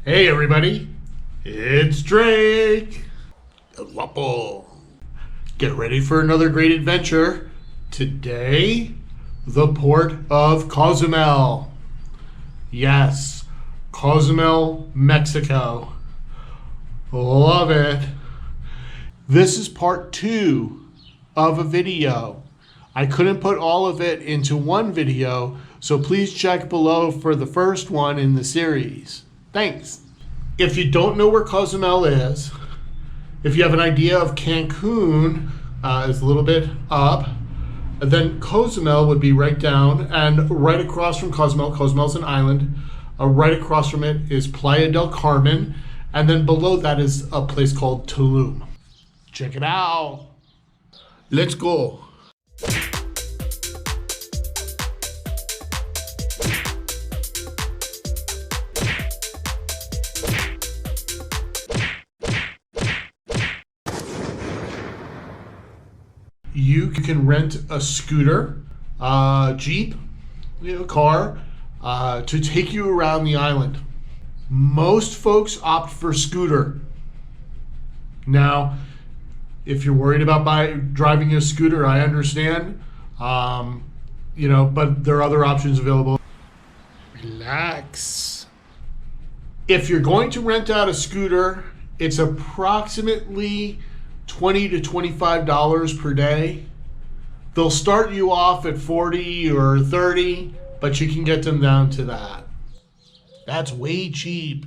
Hey everybody, it's Drake. El Guapo. Get ready for another great adventure. Today, the port of Cozumel. Yes, Cozumel, Mexico. Love it. This is part 2 of a video. I couldn't put all of it into one video, so please check below for the first one in the series. Thanks. If you don't know where Cozumel is, if you have an idea of Cancun, is a little bit up, then Cozumel would be right down, and right across from Cozumel, Cozumel's an island, right across from it is Playa del Carmen, and then below that is a place called Tulum. Check it out. Let's go. You can rent a scooter, Jeep, car, to take you around the island. Most folks opt for scooter. Now, if you're worried about driving a scooter, I understand, but there are other options available. Relax. If you're going to rent out a scooter, it's approximately $20 to $25 per day. They'll start you off at 40 or 30, but you can get them down to that. That's way cheap.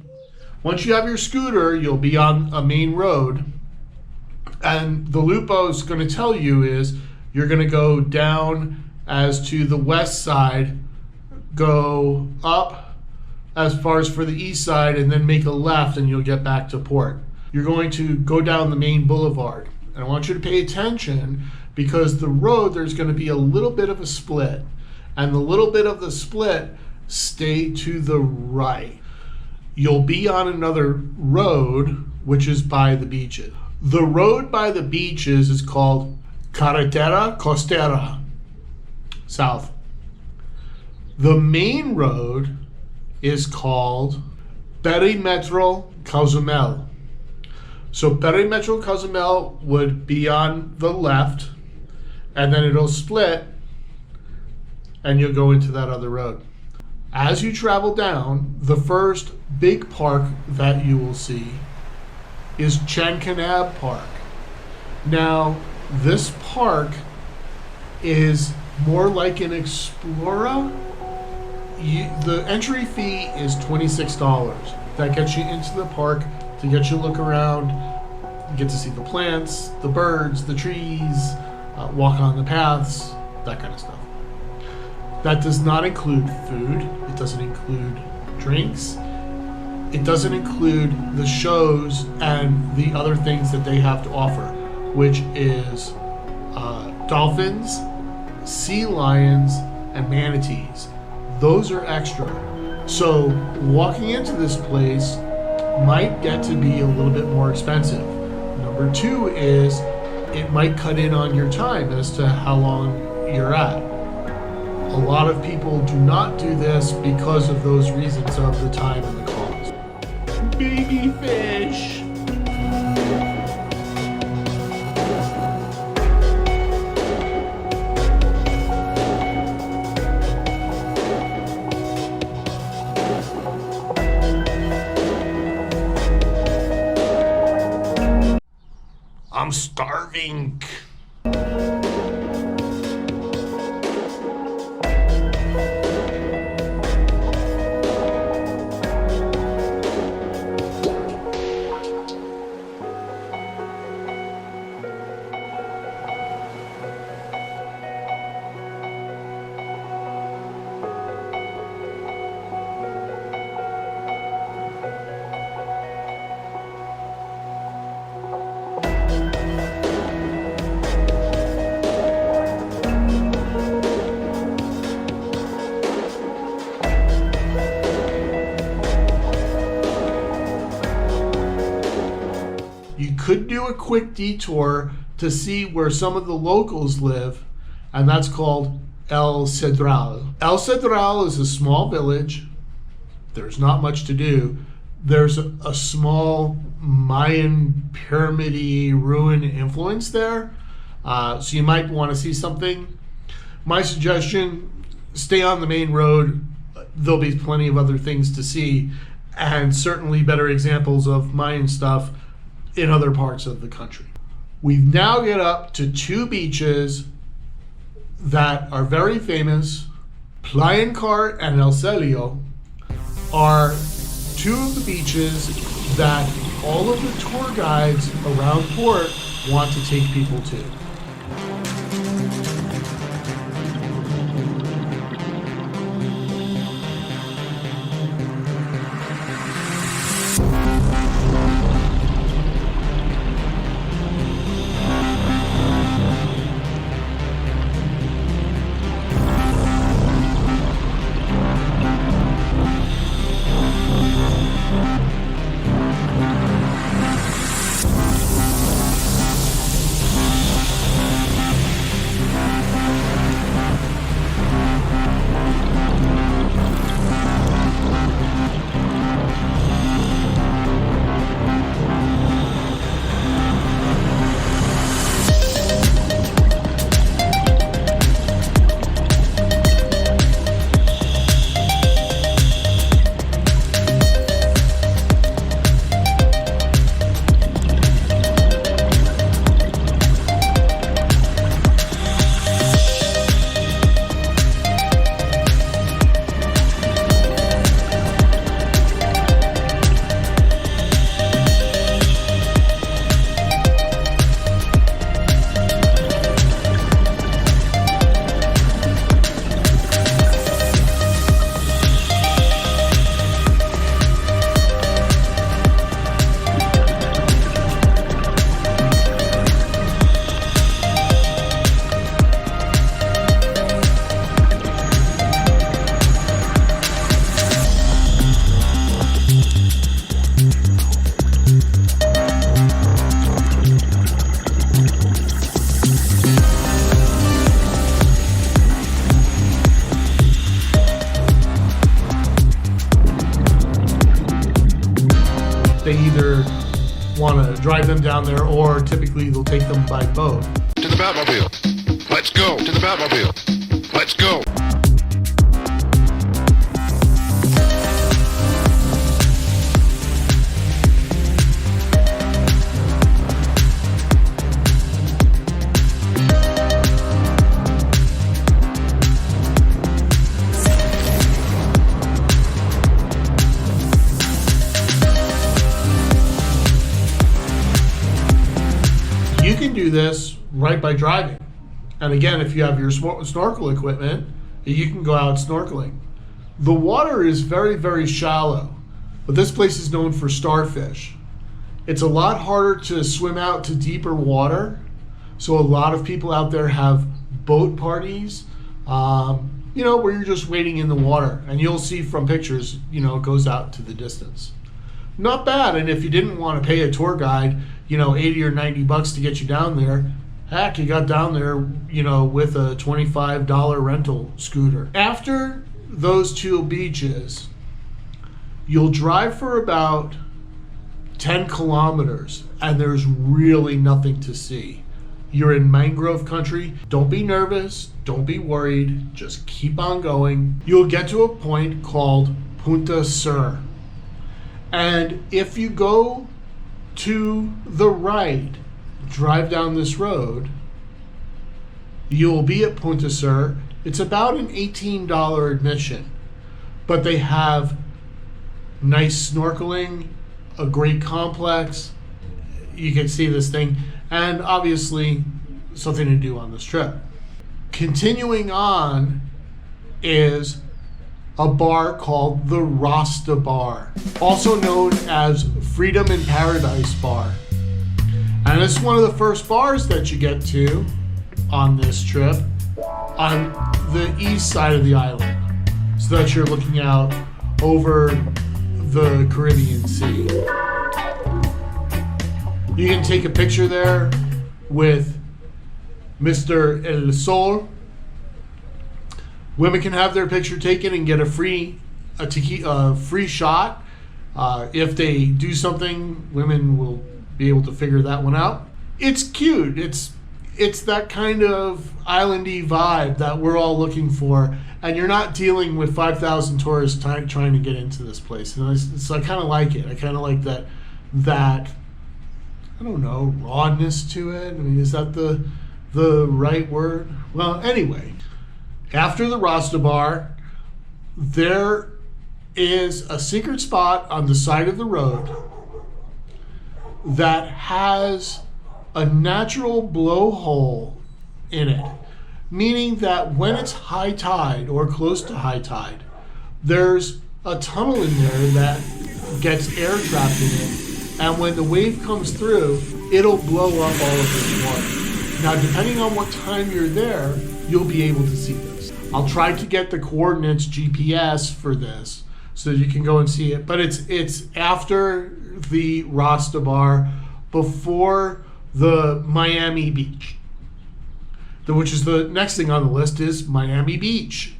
Once you have your scooter, you'll be on a main road, and the Lupo is going to tell you is you're going to go down as to the west side, go up as far as for the east side, and then make a left and you'll get back to port. You're going to go down the main boulevard. And I want you to pay attention because the road, there's going to be a little bit of a split. And the little bit of the split, stay to the right. You'll be on another road, which is by the beaches. The road by the beaches is called Carretera Costera, south. The main road is called Perimetro Cozumel. So Perimetro Cozumel would be on the left, and then it'll split, and you'll go into that other road. As you travel down, the first big park that you will see is Chan Kanaab Park. Now, this park is more like an Explorer. The entry fee is $26. That gets you into the park to get you to look around, get to see the plants, the birds, the trees, walk on the paths, that kind of stuff. That does not include food. It doesn't include drinks. It doesn't include the shows and the other things that they have to offer, which is dolphins, sea lions, and manatees. Those are extra. So walking into this place might get to be a little bit more expensive. Number 2 is it might cut in on your time as to how long you're at. A lot of people do not do this because of those reasons of the time and the cost. Baby fish. I'm starving. could do a quick detour to see where some of the locals live, and that's called El Cedral. El Cedral is a small village. There's not much to do, There's a small Mayan pyramid-y ruin influence there. So you might want to see something. My suggestion, stay on the main road. There'll be plenty of other things to see, and certainly better examples of Mayan stuff in other parts of the country. We've now get up to two beaches that are very famous. Playancar and El Celio are two of the beaches that all of the tour guides around port want to take people to. They either want to drive them down there, or typically they'll take them by boat. To the Batmobile. Let's go. To the Batmobile. Let's go. You can do this right by driving. And again, if you have your snorkel equipment, you can go out snorkeling. The water is very, very shallow, but this place is known for starfish. It's a lot harder to swim out to deeper water, so a lot of people out there have boat parties, where you're just waiting in the water, and you'll see from pictures, it goes out to the distance. Not bad, and if you didn't want to pay a tour guide, $80 or $90 to get you down there, heck, you got down there, with a $25 rental scooter. After those two beaches, you'll drive for about 10 kilometers, and there's really nothing to see. You're in mangrove country. Don't be nervous. Don't be worried. Just keep on going. You'll get to a point called Punta Sur. And if you go to the right, drive down this road, you'll be at Punta Sur. It's about an $18 admission, but they have nice snorkeling, a great complex. You can see this thing, and obviously something to do on this trip. Continuing on is a bar called the Rasta Bar, also known as Freedom in Paradise Bar. And it's one of the first bars that you get to on this trip on the east side of the island, so that you're looking out over the Caribbean Sea. You can take a picture there with Mr. El Sol. Women can have their picture taken and get a free shot. If they do something, women will be able to figure that one out. It's cute. It's that kind of islandy vibe that we're all looking for, and you're not dealing with 5,000 tourists trying to get into this place. And so I kind of like it. I kind of like that I don't know, rawness to it. I mean, is that the right word? Well, anyway, after the Rasta Bar, there is a secret spot on the side of the road that has a natural blowhole in it, meaning that when it's high tide or close to high tide, there's a tunnel in there that gets air trapped in it, and when the wave comes through, it'll blow up all of this water. Now, depending on what time you're there, you'll be able to see this. I'll try to get the coordinates GPS for this so that you can go and see it, but it's after the Rasta Bar, before the Miami Beach, which is the next thing on the list is Miami Beach.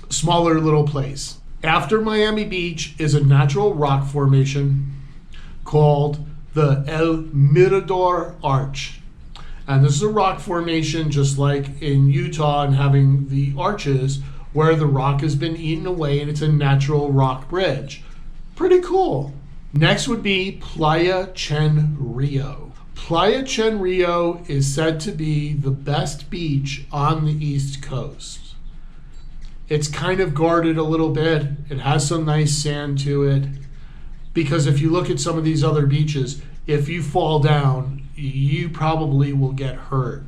Smaller little place. After Miami Beach is a natural rock formation called the El Mirador Arch. And this is a rock formation just like in Utah and having the arches where the rock has been eaten away and it's a natural rock bridge. Pretty cool. Next would be Playa Chen Rio. Playa Chen Rio is said to be the best beach on the East Coast. It's kind of guarded a little bit. It has some nice sand to it. Because if you look at some of these other beaches, if you fall down, you probably will get hurt.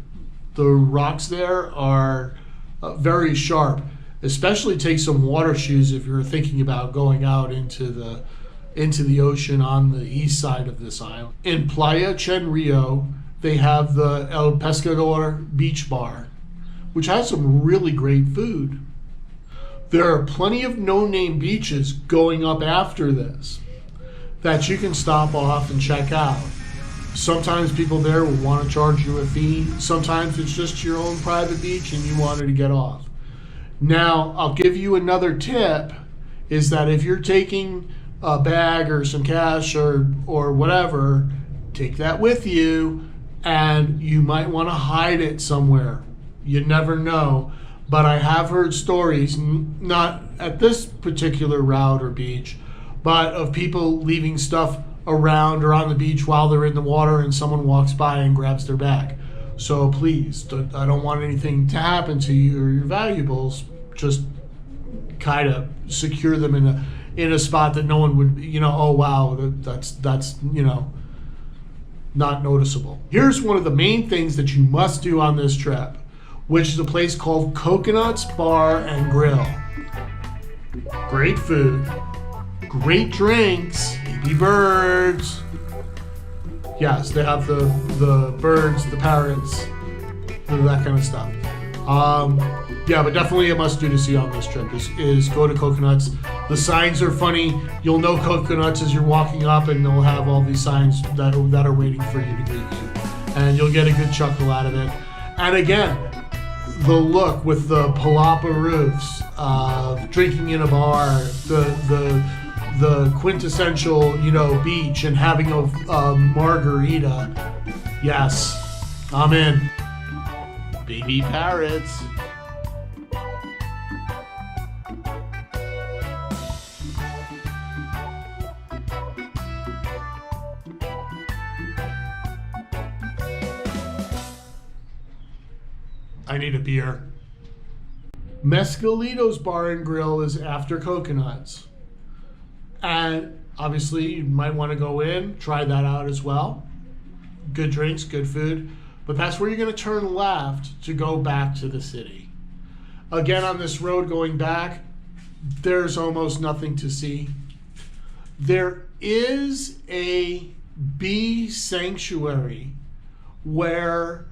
The rocks there are very sharp. Especially take some water shoes if you're thinking about going out into the ocean on the east side of this island. In Playa Chen Rio, they have the El Pescador Beach Bar, which has some really great food. There are plenty of no-name beaches going up after this that you can stop off and check out. Sometimes people there will want to charge you a fee. Sometimes it's just your own private beach and you wanted to get off. Now, I'll give you another tip, is that if you're taking a bag or some cash or whatever, take that with you, and you might want to hide it somewhere. You never know. But I have heard stories, not at this particular route or beach, but of people leaving stuff around or on the beach while they're in the water and someone walks by and grabs their bag. So please, I don't want anything to happen to you or your valuables. Just kind of secure them in a spot that no one would, oh wow, that's not noticeable. Here's one of the main things that you must do on this trip, which is a place called Coconuts Bar and Grill. Great food, great drinks, baby birds. Yes, they have the birds, the parrots, that kind of stuff. Yeah, but definitely a must-do to see on this trip is go to Coconuts. The signs are funny. You'll know Coconuts as you're walking up, and they'll have all these signs that are waiting for you to greet you. And you'll get a good chuckle out of it. And again, the look with the palapa roofs, drinking in a bar, the quintessential, beach, and having a margarita. Yes, I'm in. Baby parrots. I need a beer. Mescalito's Bar and Grill is after Coconuts. And obviously you might want to go in, try that out as well. Good drinks, good food. But that's where you're going to turn left to go back to the city. Again, on this road going back, there's almost nothing to see. There is a bee sanctuary where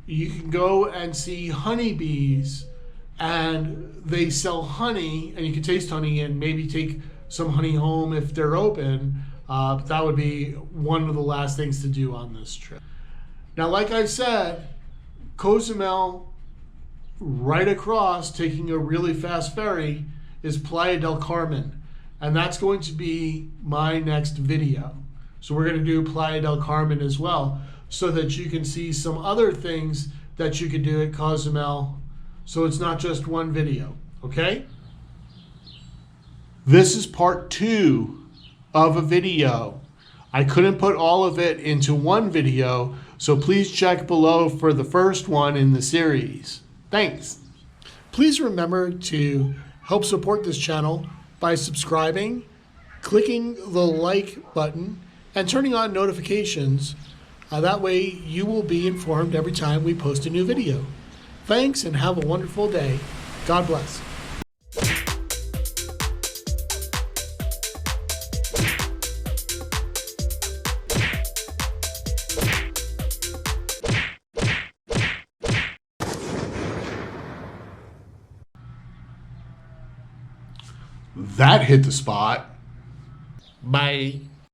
you can go and see honeybees, and they sell honey, and you can taste honey and maybe take some honey home if they're open. But that would be one of the last things to do on this trip. Now, like I said, Cozumel, right across, taking a really fast ferry, is Playa del Carmen. and that's going to be my next video. So we're going to do Playa del Carmen as well, so that you can see some other things that you could do at Cozumel. So it's not just one video, okay? This is part 2 of a video. I couldn't put all of it into one video, so please check below for the first one in the series. Thanks. Please remember to help support this channel by subscribing, clicking the like button, and turning on notifications. That way you will be informed every time we post a new video. Thanks and have a wonderful day. God bless. That hit the spot. Bye.